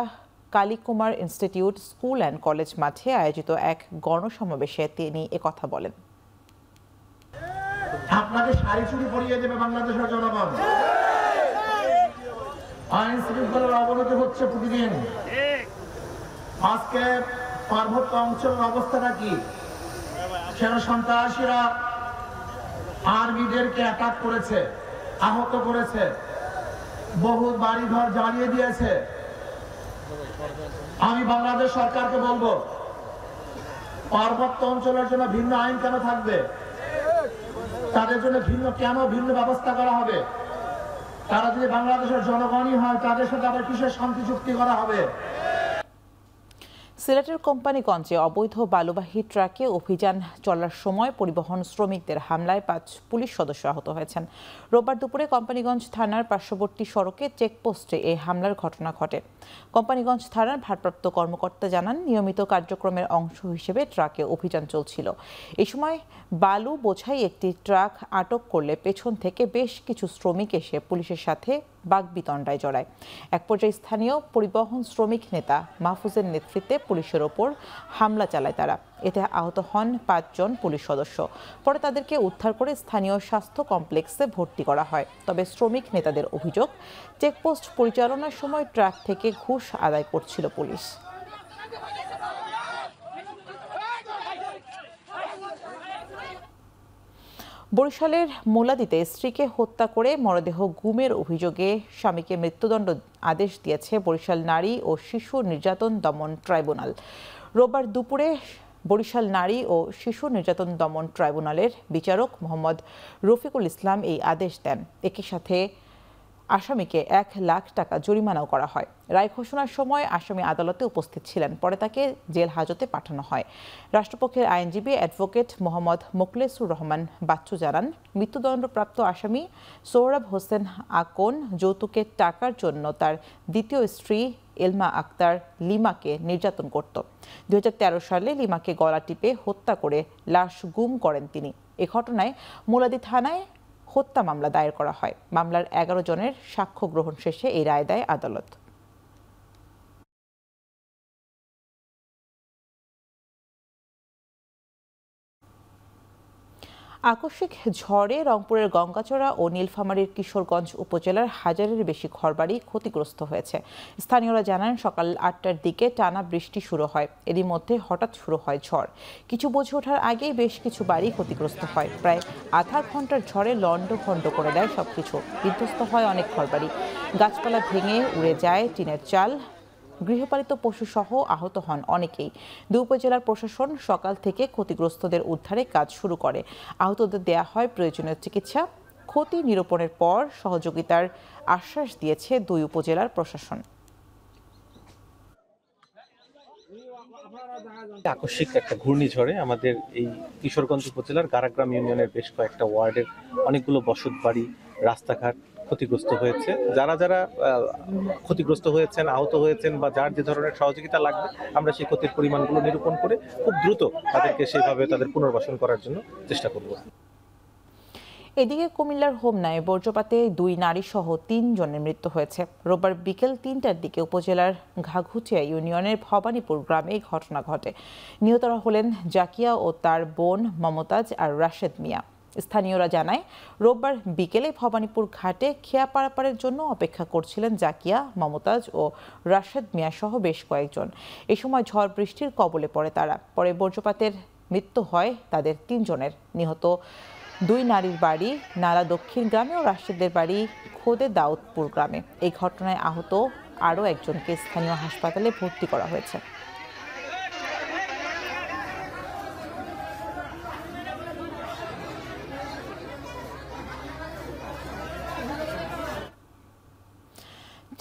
Kalikumar institute school and college মাঠে আয়োজিত এক গণসমাবেশে তিনি একথা বলেন। আপনাকে শাড়ি চুরি পরিয়ে দেবে বাংলাদেশের জনগণ। আইন শৃঙ্খলার অবনতি হচ্ছে প্রতিদিন। আজকে পার্বত্য অঞ্চলের অবস্থাটা কি? সেনা সন্ত্রাসীরা আর্মিদেরকে অ্যাটাক করেছে, আহত করেছে, বহু বাড়িঘর জ্বালিয়ে দিয়েছে। আমি বাংলাদেশ সরকারকে বলবো, পার্বত্য অঞ্চলের জন্য ভিন্ন আইন কেন থাকবে? তাদের জন্য ভিন্ন ব্যবস্থা করা হবে? তারা যদি বাংলাদেশের জনগণই হয়, তাদের সাথে আবার কিসের শান্তি চুক্তি করা হবে? সিলেটের কোম্পানিগঞ্জে অবৈধ বালুবাহী ট্রাকে অভিযান চলার সময় পরিবহন শ্রমিকদের হামলায় 5 পুলিশ সদস্য আহত হয়েছেন। রোববার দুপুরে কোম্পানিগঞ্জ থানার পার্শ্ববর্তী সড়কে চেকপোস্টে এই হামলার ঘটনা ঘটে। কোম্পানিগঞ্জ থানার ভারপ্রাপ্ত কর্মকর্তা জানান, নিয়মিত কার্যক্রমের অংশ হিসেবে ট্রাকে অভিযান চলছিল। এই সময় বালু বোঝাই একটি ট্রাক আটক করলে পেছন থেকে বেশ কিছু শ্রমিক এসে পুলিশের সাথে বাগবিতণ্ডায় জড়ায়। এক পর্যায়ে স্থানীয় পরিবহন শ্রমিক নেতা মাহফুজের নেতৃত্বে পুলিশের ওপর হামলা চালায় তারা। এতে আহত হন 5 জন পুলিশ সদস্য। পরে তাদেরকে উদ্ধার করে স্থানীয় স্বাস্থ্য কমপ্লেক্সে ভর্তি করা হয়। তবে শ্রমিক নেতাদের অভিযোগ, চেকপোস্ট পরিচালনার সময় ট্রাক থেকে ঘুষ আদায় করছিল পুলিশ। বরিশালের মোলাদিতে স্ত্রীকে হত্যা করে মরদেহ গুমের অভিযোগে স্বামীকে মৃত্যুদণ্ড আদেশ দিয়েছে বরিশাল নারী ও শিশু নির্যাতন দমন ট্রাইব্যুনাল। রোববার দুপুরে বরিশাল নারী ও শিশু নির্যাতন দমন ট্রাইব্যুনালের বিচারক মোহাম্মদ রফিকুল ইসলাম এই আদেশ দেন। একই সাথে আসামিকে 1 লাখ টাকা জরিমানাও করা হয়। রায় ঘোষণার সময় আসামি আদালতে উপস্থিত ছিলেন। পরে তাকে জেল হাজতে পাঠানো হয়। রাষ্ট্রপক্ষের আইনজীবী অ্যাডভোকেট মোহাম্মদ মোখলেসুর রহমান বাচ্চু জানান, মৃত্যুদণ্ডপ্রাপ্ত আসামি সোহরাব হোসেন আকন যৌতুকের টাকার জন্য তার দ্বিতীয় স্ত্রী এলমা আক্তার লিমাকে নির্যাতন করত। 2013 সালে লিমাকে গলা টিপে হত্যা করে লাশ গুম করেন তিনি। এ ঘটনায় মোলাদি থানায় হত্যা মামলা দায়ের করা হয়। মামলার 11 জনের সাক্ষ্য গ্রহণ শেষে এই রায় দেয় আদালত। আকস্মিক ঝড়ে রংপুরের গঙ্গাচড়া ও নীলফামারীর কিশোরগঞ্জ উপজেলার হাজারের বেশি ঘরবাড়ি ক্ষতিগ্রস্ত হয়েছে। স্থানীয়রা জানান, সকাল 8টার দিকে টানা বৃষ্টি শুরু হয়। এরই মধ্যে হঠাৎ শুরু হয় ঝড়। কিছু বুঝে ওঠার আগেই বেশ কিছু বাড়ি ক্ষতিগ্রস্ত হয়। প্রায় আধা ঘন্টার ঝড়ে লন্ডভন্ড করে দেয় সবকিছু। বিধ্বস্ত হয় অনেক ঘরবাড়ি, গাছপালা ভেঙে উড়ে যায় টিনের চাল, গৃহপালিত পশু সহ আহত হন অনেকেই। দুই উপজেলার প্রশাসন সকাল থেকে ক্ষতিগ্রস্তদের উদ্ধারে কাজ শুরু করে। আহতদের দেয়া হয় প্রয়োজনীয় চিকিৎসা। ক্ষতি নিরূপণের পর সহযোগিতার আশ্বাস দিয়েছে দুই উপজেলার প্রশাসন। আকস্মিক একটা ঘূর্ণিঝড়ে আমাদের এই কিশোরগঞ্জ উপজেলার গারাগ্রাম ইউনিয়নের বেশ কয়েকটা ওয়ার্ডের অনেকগুলো বসত বাড়ি, রাস্তাঘাট ক্ষতিগ্রস্ত হয়েছে। যারা যারা ক্ষতিগ্রস্ত হয়েছেন, আহত হয়েছেন বা যার যে ধরনের সহযোগিতা লাগবে, আমরা সেই ক্ষতির পরিমাণগুলো নিরূপণ করে খুব দ্রুত তাদেরকে সেইভাবে তাদের পুনর্বাসন করার জন্য চেষ্টা করব। এদিকে কুমিল্লার হোমনায় বজ্রপাতে 2 নারী সহ 3 জনের মৃত্যু হয়েছে। রোববার বিকেল 3টার দিকে উপজেলার ঘাঘুচিয়া ইউনিয়নের ভবানীপুর গ্রামে ঘটনা ঘটে। নিহতরা হলেন জাকিয়া ও তার বোন মমতাজ আর রাশেদ মিয়া। স্থানীয়রা জানায়, রোববার বিকেলে ভবানীপুর ঘাটে খেয়া পারাপারের জন্য অপেক্ষা করছিলেন জাকিয়া, মমতাজ ও রাশেদ মিয়া সহ বেশ কয়েকজন। এ সময় ঝড় বৃষ্টির কবলে পড়ে তারা। পরে বজ্রপাতের মৃত্যু হয় তাদের 3 জনের। নিহত 2 নারীর বাড়ি নালা দক্ষিণ গ্রামে ও রাশেদের বাড়ি খোদে দাউদপুর গ্রামে। এই ঘটনায় আহত আরও একজনকে স্থানীয় হাসপাতালে ভর্তি করা হয়েছে।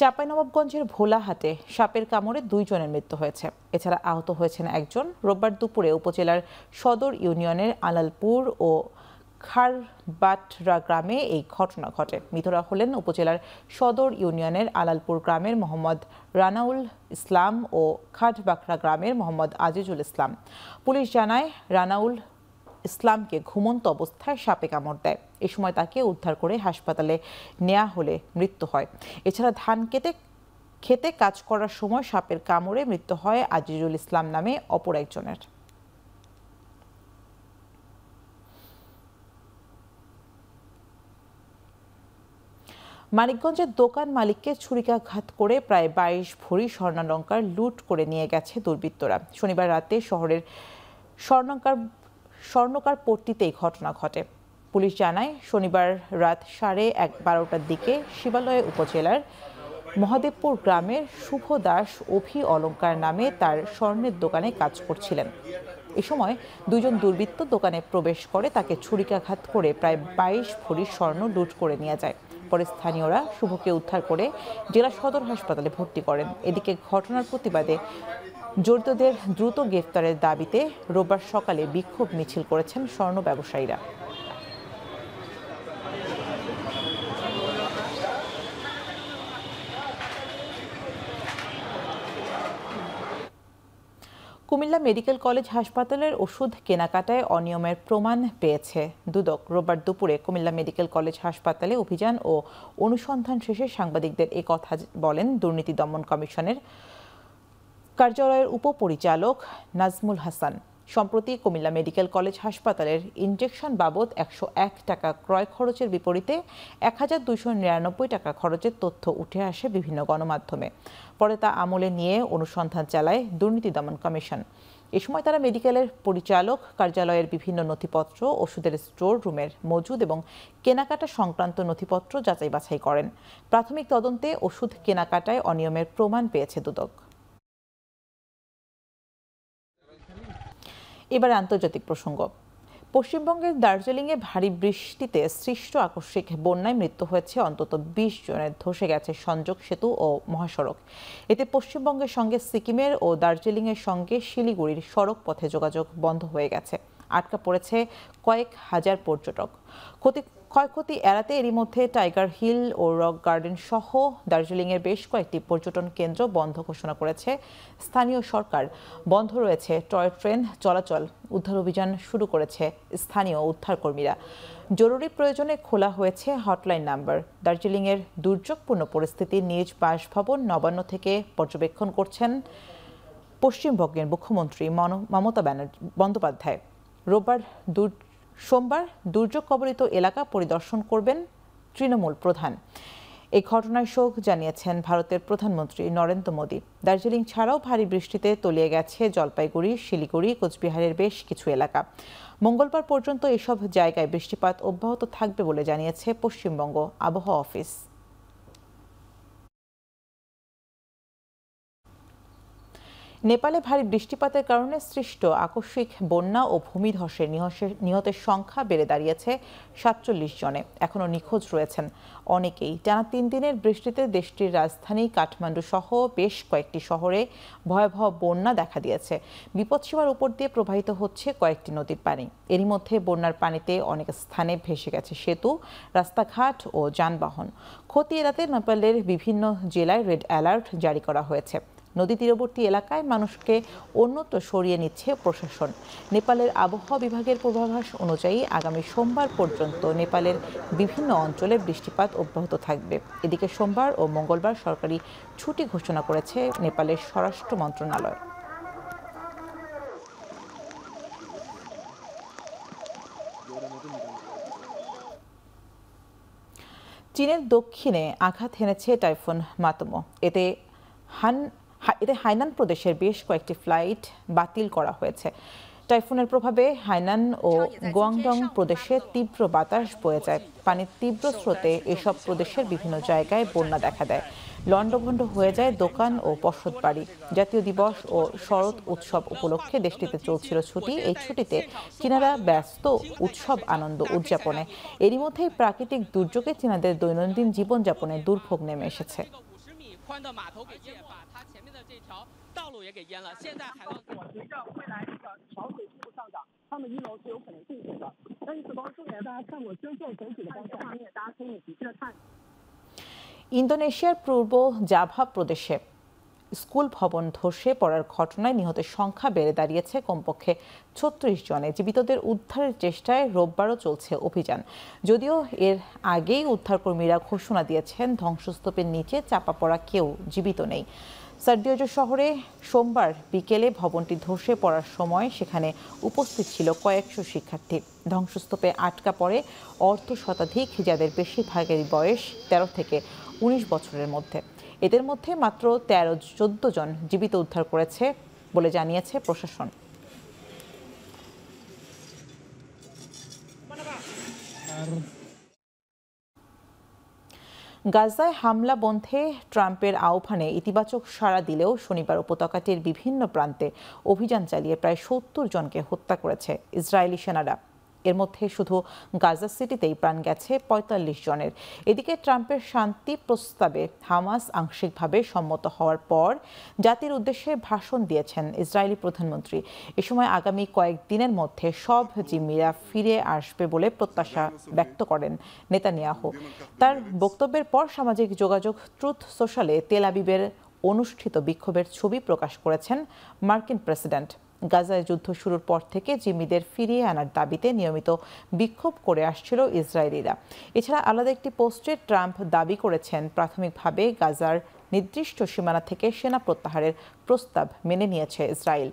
চাঁপাইনবাবগঞ্জের ভোলাহাটে সাপের কামড়ে 2 জনের মৃত্যু হয়েছে। এছাড়া আহত হয়েছেন একজন। রোববার দুপুরে উপজেলার সদর ইউনিয়নের আলালপুর ও খারবাটরা গ্রামে এই ঘটনা ঘটে। মৃতরা হলেন উপজেলার সদর ইউনিয়নের আলালপুর গ্রামের মোহাম্মদ রানাউল ইসলাম ও খাটবাকরা গ্রামের মোহাম্মদ আজিজুল ইসলাম। পুলিশ জানায়, রানাউল ইসলামকে ঘুমন্ত অবস্থায় সাপে কামড় দেয়। এ সময় তাকে উদ্ধার করে হাসপাতালে নেওয়া হলে মৃত্যু হয়। এছাড়া ধান খেতে কাজ করার সময় সাপের কামড়ে মৃত্যু হয় আজিজুল ইসলাম নামে অপর একজনের। মানিকগঞ্জের দোকান মালিককে ছুরিকাঘাত করে প্রায় 22 ভরি স্বর্ণালংকার লুট করে নিয়ে গেছে দুর্বৃত্তরা। শনিবার রাতে শহরের স্বর্ণকার পট্টিতে ঘটনা ঘটে। পুলিশ জানায়, শনিবার রাত 11:30টার দিকে শিবালয় উপজেলার মহাদেবপুর গ্রামের শুভ দাস অভি অলংকার নামে তার স্বর্ণের দোকানে কাজ করছিলেন। এ সময় 2 জন দুর্বৃত্ত দোকানে প্রবেশ করে তাকে ছুরিকাঘাত করে প্রায় 22 ভরি স্বর্ণ লুট করে নিয়ে যায়। পরে স্থানীয়রা শুভকে উদ্ধার করে জেলা সদর হাসপাতালে ভর্তি করেন। এদিকে ঘটনার প্রতিবাদে জড়িতদের দ্রুত গ্রেফতারের দাবিতে রোববার সকালে বিক্ষোভ মিছিল করেছেন স্বর্ণ ব্যবসায়ীরা। কুমিল্লা মেডিকেল কলেজ হাসপাতালের ওষুধ কেনাকাটায় অনিয়মের প্রমাণ পেয়েছে দুদক। রোববার দুপুরে কুমিল্লা মেডিকেল কলেজ হাসপাতালে অভিযান ও অনুসন্ধান শেষে সাংবাদিকদের এ কথা বলেন দুর্নীতি দমন কমিশনের কার্যালয়ের উপপরিচালক নাজমুল হাসান। সম্প্রতি কুমিল্লা মেডিকেল কলেজ হাসপাতালের ইনজেকশন বাবদ 101 টাকা ক্রয় খরচের বিপরীতে 1299 টাকা খরচের তথ্য উঠে আসে বিভিন্ন গণমাধ্যমে। পরে তা আমলে নিয়ে অনুসন্ধান চালায় দুর্নীতি দমন কমিশন। এ সময় তারা মেডিকেলের পরিচালক কার্যালয়ের বিভিন্ন নথিপত্র, ওষুধের স্টোর রুমের মজুদ এবং কেনাকাটা সংক্রান্ত নথিপত্র যাচাই বাছাই করেন। প্রাথমিক তদন্তে ওষুধ কেনাকাটায় অনিয়মের প্রমাণ পেয়েছে দুদক। এবার আন্তর্জাতিক প্রসঙ্গ। পশ্চিমবঙ্গের দার্জিলিংয়ে ভারী বৃষ্টিতে সৃষ্ট আকস্মিক বন্যায় মৃত্যু হয়েছে অন্তত 20 জনের। ধসে গেছে সংযোগ সেতু ও মহাসড়ক। এতে পশ্চিমবঙ্গের সঙ্গে সিকিমের ও দার্জিলিংয়ের সঙ্গে শিলিগুড়ির সড়ক পথে যোগাযোগ বন্ধ হয়ে গেছে। আটকা পড়েছে কয়েক হাজার পর্যটক। ক্ষয়ক্ষতি এড়াতে এরই মধ্যে টাইগার হিল ও রক গার্ডেন সহ দার্জিলিংয়ের বেশ কয়েকটি পর্যটন কেন্দ্র বন্ধ ঘোষণা করেছে স্থানীয় সরকার। বন্ধ রয়েছে টয় ট্রেন চলাচল। উদ্ধার অভিযান শুরু করেছে স্থানীয় উদ্ধারকর্মীরা। জরুরি প্রয়োজনে খোলা হয়েছে হটলাইন নাম্বার। দার্জিলিংয়ের দুর্যোগপূর্ণ পরিস্থিতি নিজ বাসভবন নবান্ন থেকে পর্যবেক্ষণ করছেন পশ্চিমবঙ্গের মুখ্যমন্ত্রী মমতা বন্দ্যোপাধ্যায়। সোমবার দুর্যোগ কবলিত এলাকা পরিদর্শন করবেন তৃণমূল প্রধান। এই ঘটনায় শোক জানিয়েছেন ভারতের প্রধানমন্ত্রী নরেন্দ্র মোদী। দার্জিলিং ছাড়াও ভারী বৃষ্টিতে তলিয়ে গেছে জলপাইগুড়ি, শিলিগুড়ি, কোচবিহারের বেশ কিছু এলাকা। মঙ্গলবার পর্যন্ত এসব জায়গায় বৃষ্টিপাত অব্যাহত থাকবে বলে জানিয়েছে পশ্চিমবঙ্গ আবহাওয়া অফিস। নেপালে ভারী বৃষ্টিপাতের কারণে সৃষ্ট আকস্মিক বন্যা ও ভূমিধসে নিহতের সংখ্যা বেড়ে দাঁড়িয়েছে ৪৭ জনে। এখনও নিখোঁজ রয়েছেন অনেকেই। টানা ৩ দিনের বৃষ্টিতে দেশটির রাজধানী কাঠমান্ডু সহ বেশ কয়েকটি শহরে ভয়াবহ বন্যা দেখা দিয়েছে। বিপদসীমার উপর দিয়ে প্রবাহিত হচ্ছে কয়েকটি নদীর পানি। এরই মধ্যে বন্যার পানিতে অনেক স্থানে ভেসে গেছে সেতু, রাস্তাঘাট ও যানবাহন। ক্ষতি এড়াতে নেপালের বিভিন্ন জেলায় রেড অ্যালার্ট জারি করা হয়েছে। নদী তীরবর্তী এলাকায় মানুষকে অন্যত্র সরিয়ে নিচ্ছে প্রশাসন। নেপালের আবহাওয়া বিভাগের পূর্বাভাস অনুযায়ী আগামী সোমবার পর্যন্ত নেপালের বিভিন্ন অঞ্চলে বৃষ্টিপাত অব্যাহত থাকবে। এদিকে সোমবার ও মঙ্গলবার সরকারি ছুটি ঘোষণা করেছে নেপালের স্বরাষ্ট্র মন্ত্রণালয়। চীনের দক্ষিণে আঘাত হেনেছে টাইফুন মাতমো। এতে হাইনান প্রদেশের বেশ কয়েকটি ফ্লাইট বাতিল করা হয়েছে। টাইফুনের প্রভাবে হাইনান ও গুয়াংডং প্রদেশে তীব্র বাতাস বয়ে যায়। পানির তীব্র স্রোতে এসব প্রদেশের বিভিন্ন জায়গায় বন্যা দেখা দেয়। লণ্ডভণ্ড হয়ে যায় দোকান ও বসতবাড়ি। জাতীয় দিবস ও শরৎ উৎসব উপলক্ষে দেশটিতে চলছিল ছুটি। এই ছুটিতে চীনারা ব্যস্ত উৎসব আনন্দ উদযাপনে। এরই মধ্যেই প্রাকৃতিক দুর্যোগে চীনাদের দৈনন্দিন জীবনযাপনে দুর্ভোগ নেমে এসেছে। ইন্দোনেশিয়ার পূর্ব জাভা প্রদেশে স্কুল ভবন ধসে পড়ার ঘটনায় নিহতের সংখ্যা বেড়ে দাঁড়িয়েছে কমপক্ষে ৩৬ জনে। জীবিতদের উদ্ধারের চেষ্টায় রোববারও চলছে অভিযান। যদিও এর আগেই উদ্ধারকর্মীরা ঘোষণা দিয়েছেন ধ্বংসস্তূপের নিচে চাপা পড়া কেউ জীবিত নেই। সার্দিওজো শহরে সোমবার বিকেলে ভবনটি ধসে পড়ার সময় সেখানে উপস্থিত ছিল কয়েকশো শিক্ষার্থী। ধ্বংসস্তূপে আটকা পড়ে অর্ধ শতাধিক, যাদের বেশিরভাগের বয়স ১৩ থেকে ১৯ বছরের মধ্যে। এদের মধ্যে মাত্র ১৩-১৪ জন জীবিত উদ্ধার করেছে বলে জানিয়েছে প্রশাসন। গাজায় হামলা বন্ধে ট্রাম্পের আহ্বানে ইতিবাচক সাড়া দিলেও শনিবার উপত্যকাটির বিভিন্ন প্রান্তে অভিযান চালিয়ে প্রায় ৭০ জনকে হত্যা করেছে ইসরায়েলি সেনারা। এর মধ্যে শুধু গাজা সিটিতেই প্রাণ গেছে ৪৫ জনের। এদিকে ট্রাম্পের শান্তি প্রস্তাবে হামাস আংশিকভাবে সম্মত হওয়ার পর জাতির উদ্দেশ্যে ভাষণ দিয়েছেন ইসরায়েলি প্রধানমন্ত্রী। এ সময় আগামী কয়েকদিনের মধ্যে সব জিম্মিরা ফিরে আসবে বলে প্রত্যাশা ব্যক্ত করেন নেতানিয়াহু। তার বক্তব্যের পর সামাজিক যোগাযোগ ট্রুথ সোশ্যালে তেল আবিবের অনুষ্ঠিত বিক্ষোভের ছবি প্রকাশ করেছেন মার্কিন প্রেসিডেন্ট। গাজায় যুদ্ধ শুরুর পর থেকে জিম্মিদের ফিরিয়ে আনার দাবিতে নিয়মিত বিক্ষোভ করে আসছিল ইসরায়েলিরা। এছাড়া আলাদা একটি পোস্টে ট্রাম্প দাবি করেছেন প্রাথমিকভাবে গাজার নির্দিষ্ট সীমানা থেকে সেনা প্রত্যাহারের প্রস্তাব মেনে নিয়েছে ইসরায়েল।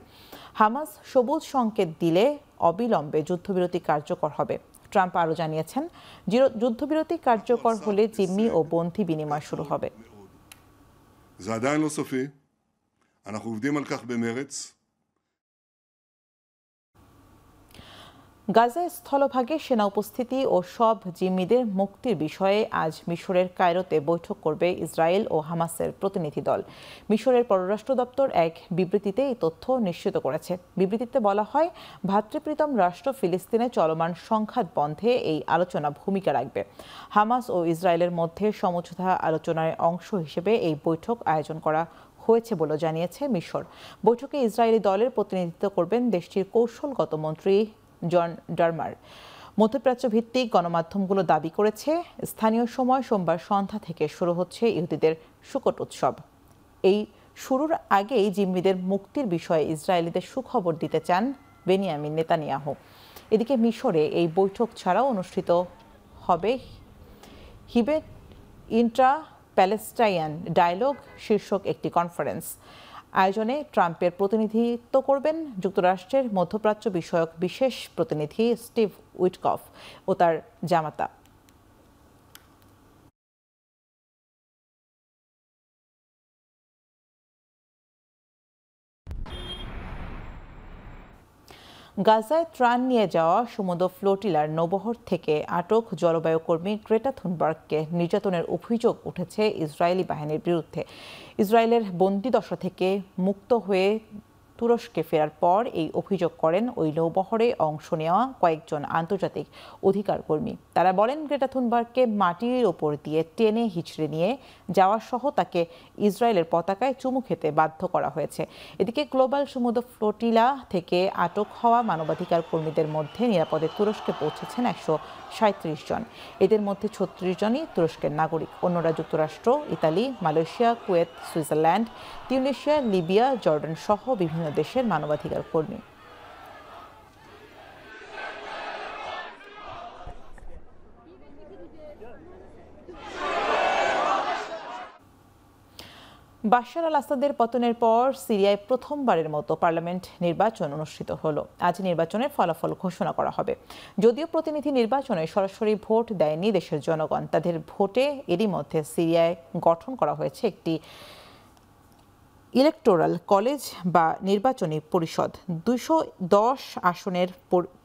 হামাস সবুজ সংকেত দিলে অবিলম্বে যুদ্ধবিরতি কার্যকর হবে। ট্রাম্প আরও জানিয়েছেন, যুদ্ধবিরতি কার্যকর হলে জিম্মি ও বন্দী বিনিময় শুরু হবে। গাজায় স্থলভাগে সেনা উপস্থিতি ও সব জিম্মিদের মুক্তির বিষয়ে আজ মিশরের কায়রোতে বৈঠক করবে ইসরায়েল ও হামাসের প্রতিনিধি দল। মিশরের পররাষ্ট্র দপ্তর এক বিবৃতিতে এই তথ্য নিশ্চিত করেছে। বিবৃতিতে বলা হয়, ভ্রাতৃপ্রীতম রাষ্ট্র ফিলিস্তিনে চলমান সংঘাত বন্ধে এই আলোচনা ভূমিকা রাখবে। হামাস ও ইসরায়েলের মধ্যে সমঝোতা আলোচনার অংশ হিসেবে এই বৈঠক আয়োজন করা হয়েছে বলে জানিয়েছে মিশর। বৈঠকে ইসরায়েলি দলের প্রতিনিধিত্ব করবেন দেশটির কৌশলগত মন্ত্রী জন ডারমার। মধ্যপ্রাচ্য ভিত্তিক গণমাধ্যমগুলো দাবি করেছে, স্থানীয় সময় সোমবার সন্ধ্যা থেকে শুরু হচ্ছে ইহুদিদের সুকট উৎসব। এই শুরুর আগেই জিম্মিদের মুক্তির বিষয়ে ইসরায়েলিদের সুখবর দিতে চান বেনিয়ামিন নেতানিয়াহু। এদিকে মিশরে এই বৈঠক ছাড়াও অনুষ্ঠিত হবে হিবেট ইন্ট্রা প্যালেস্টাইন ডায়ালগ শীর্ষক একটি কনফারেন্স। আয়োজনে ট্রাম্পের প্রতিনিধিত্ব করবেন যুক্তরাষ্ট্রের মধ্যপ্রাচ্য বিষয়ক বিশেষ প্রতিনিধি স্টিভ উইটকফ ও তার জামাতা। গাজায় ত্রাণ নিয়ে যাওয়া সমুদ্র ফ্লোটিলার নৌবহর থেকে আটক জলবায়ু কর্মী গ্রেটা থুনবার্গকে নির্যাতনের অভিযোগ উঠেছে ইসরায়েলি বাহিনীর বিরুদ্ধে। ইসরায়েলের বন্দিদশা থেকে মুক্ত হয়ে তুরস্কে ফেরার পর এই অভিযোগ করেন ওই নৌবহরে অংশ নেওয়া কয়েকজন আন্তর্জাতিক অধিকার কর্মী। তারা বলেন, গ্রেটা থুনবার্গকে মাটির ওপর দিয়ে টেনে হিচড়ে নিয়ে যাওয়া সহ তাকে ইসরায়েলের পতাকায় চুমু খেতে বাধ্য করা হয়েছে। এদিকে গ্লোবাল সমুদ্র ফ্লোটিলা থেকে আটক হওয়া মানবাধিকার কর্মীদের মধ্যে নিরাপদে তুরস্কে পৌঁছেছেন 137 জন। এদের মধ্যে 36 জনই তুরস্কের নাগরিক। অন্যরা যুক্তরাষ্ট্র, Italy, Malaysia, Kuwait, Switzerland, Tunisia, Libya, Jordan সহ বিভিন্ন দেশের মানবাধিকার কর্মী। বাশার আল আসাদের পতনের পর সিরিয়ায় প্রথমবারের মতো পার্লামেন্ট নির্বাচন অনুষ্ঠিত হলো। আজ নির্বাচনের ফলাফল ঘোষণা করা হবে। যদিও প্রতিনিধি নির্বাচনে সরাসরি ভোট দেয়নি দেশের জনগণ, তাদের ভোটে এরই মধ্যে সিরিয়ায় গঠন করা হয়েছে একটি ইলেকটোরাল কলেজ বা নির্বাচনী পরিষদ। 210 আসনের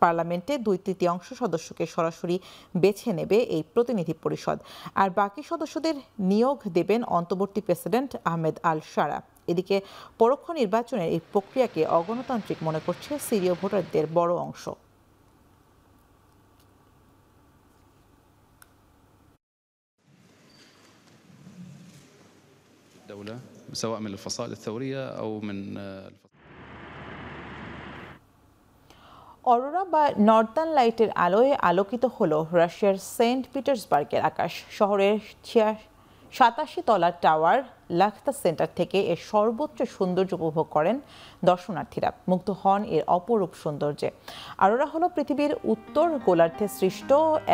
পার্লামেন্টে 2/3 সদস্যকে সরাসরি বেছে নেবে এই প্রতিনিধি পরিষদ, আর বাকি সদস্যদের নিয়োগ দেবেন অন্তর্বর্তী প্রেসিডেন্ট আহমেদ আল শারা। এদিকে পরোক্ষ নির্বাচনের এই প্রক্রিয়াকে অগণতান্ত্রিক মনে করছে সিরীয় ভোটারদের বড় অংশ। سواء من الفصائل الثورية أو من অরোরা বা নর্দার্ন লাইটের আলোয় আলোকিত হলো রাশিয়ার সেন্ট পিটার্সবার্গের আকাশ। শহরের 87 তলার টাওয়ার লাখতা সেন্টার থেকে এর সর্বোচ্চ সৌন্দর্য উপভোগ করেন দর্শনার্থীরা, মুগ্ধ হন এর অপরূপ সৌন্দর্যে। অরোরা হলো পৃথিবীর উত্তর গোলার্ধে সৃষ্ট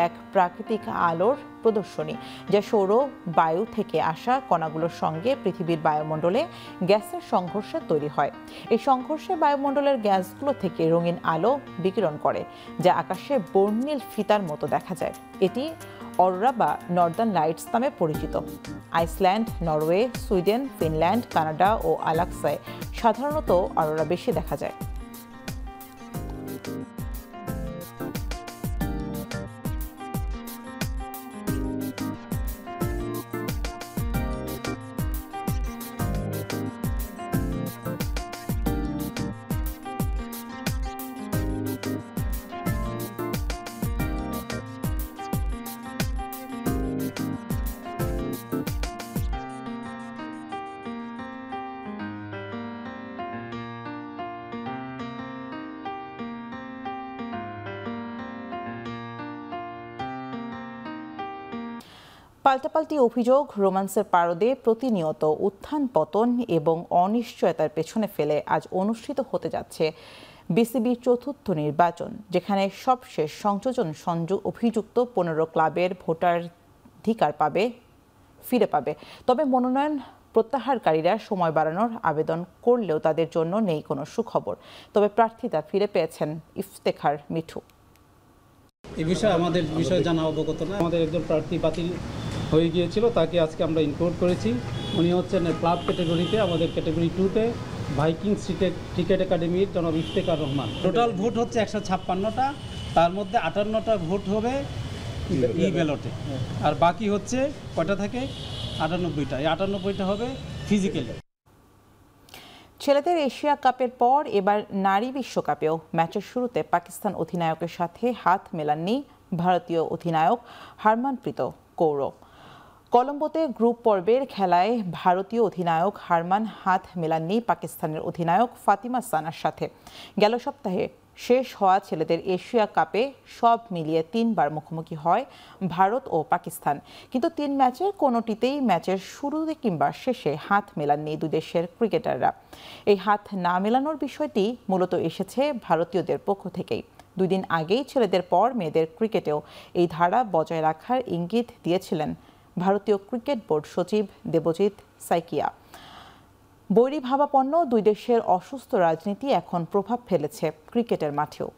এক প্রাকৃতিক আলোর প্রদর্শনী, যা সৌর বায়ু থেকে আসা কণাগুলোর সঙ্গে পৃথিবীর বায়ুমণ্ডলে গ্যাসের সংঘর্ষে তৈরি হয়। এই সংঘর্ষে বায়ুমণ্ডলের গ্যাসগুলো থেকে রঙিন আলো বিকিরণ করে, যা আকাশে বর্ণিল ফিতার মতো দেখা যায়। এটি অরোরা বা নর্দার্ন লাইটস নামে পরিচিত। Iceland, Norway, Sweden, Finland, Canada ও আলাস্কায় সাধারণত অরোরা বেশি দেখা যায়। পাল্টাপাল্টি অভিযোগ, রোমান্সের পারদে প্রতিনিয়ত উত্থান পতন এবং অনিশ্চয়তার পেছনে ফেলে আজ অনুষ্ঠিত হতে যাচ্ছে বিসিবির চতুর্থ নির্বাচন, যেখানে সবশেষ সংযোজন অভিযুক্ত 15 ক্লাবের ভোটাধিকার ফিরে পাবে। তবে মনোনয়ন প্রত্যাহারকারীরা সময় বাড়ানোর আবেদন করলেও তাদের জন্য নেই কোনো সুখবর। তবে প্রার্থীরা ফিরে পেয়েছেন ইফতেখার মিঠু। এই বিষয়ে আমাদের বিষয়ে জানা অবগত না। আমাদের একজন প্রার্থী বাতিল হয়ে গিয়েছিল, তাকে আজকে আমরা ইনক্লুড করেছি। উনি হচ্ছেন ক্লাব ক্যাটাগরিতে, আমাদের ক্যাটাগরি 2-তে ভাইকিংস ক্রিকেট একাডেমির জনাব ইফতেখার রহমান। টোটাল ভোট হচ্ছে 156টা, তার মধ্যে 58টা ভোট হবে ই ব্যালটে, আর বাকি হচ্ছে কয়টা থাকে 98টা। এই 98টা হবে ফিজিক্যালি। ছেলেদের এশিয়া কাপের পর এবার নারী বিশ্বকাপেও ম্যাচের শুরুতে পাকিস্তান অধিনায়কের সাথে হাত মেলাননি ভারতীয় অধিনায়ক হারমানপ্রীত কৌর। কলম্বোতে গ্রুপ পর্বের খেলায় ভারতীয় অধিনায়ক হারমান হাত মেলাননি পাকিস্তানের অধিনায়ক ফাতিমা সানার সাথে। গেল সপ্তাহে শেষ হওয়া ছেলেদের এশিয়া কাপে সব মিলিয়ে 3বার মুখোমুখি হয় ভারত ও পাকিস্তান, কিন্তু 3 ম্যাচের কোনোটিতেই ম্যাচের শুরুতে কিংবা শেষে হাত মেলাননি দুই দেশের ক্রিকেটাররা। এই হাত না মেলানোর বিষয়টি মূলত এসেছে ভারতীয়দের পক্ষ থেকেই। 2 দিন আগেই ছেলেদের পর মেয়েদের ক্রিকেটেও এই ধারা বজায় রাখার ইঙ্গিত দিয়েছিলেন ভারতীয় ক্রিকেট বোর্ড সচিব দেবজিৎ সাইকিয়া। বৈরীভাবাপন্ন দুই দেশের অসুস্থ রাজনীতি এখন প্রভাব ফেলেছে ক্রিকেটের মাঠেও।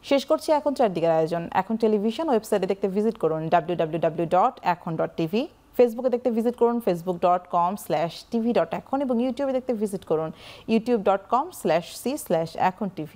শেষ করছি এখন চারদিকের আয়োজন। এখন টেলিভিশন ওয়েবসাইটে দেখতে ভিজিট করুন www.ekhon.tv, ফেসবুকে দেখতে ভিজিট করুন facebook.com/tv.ekhon এবং ইউটিউবে দেখতে ভিজিট করুন youtube.com/c/ekhon tv।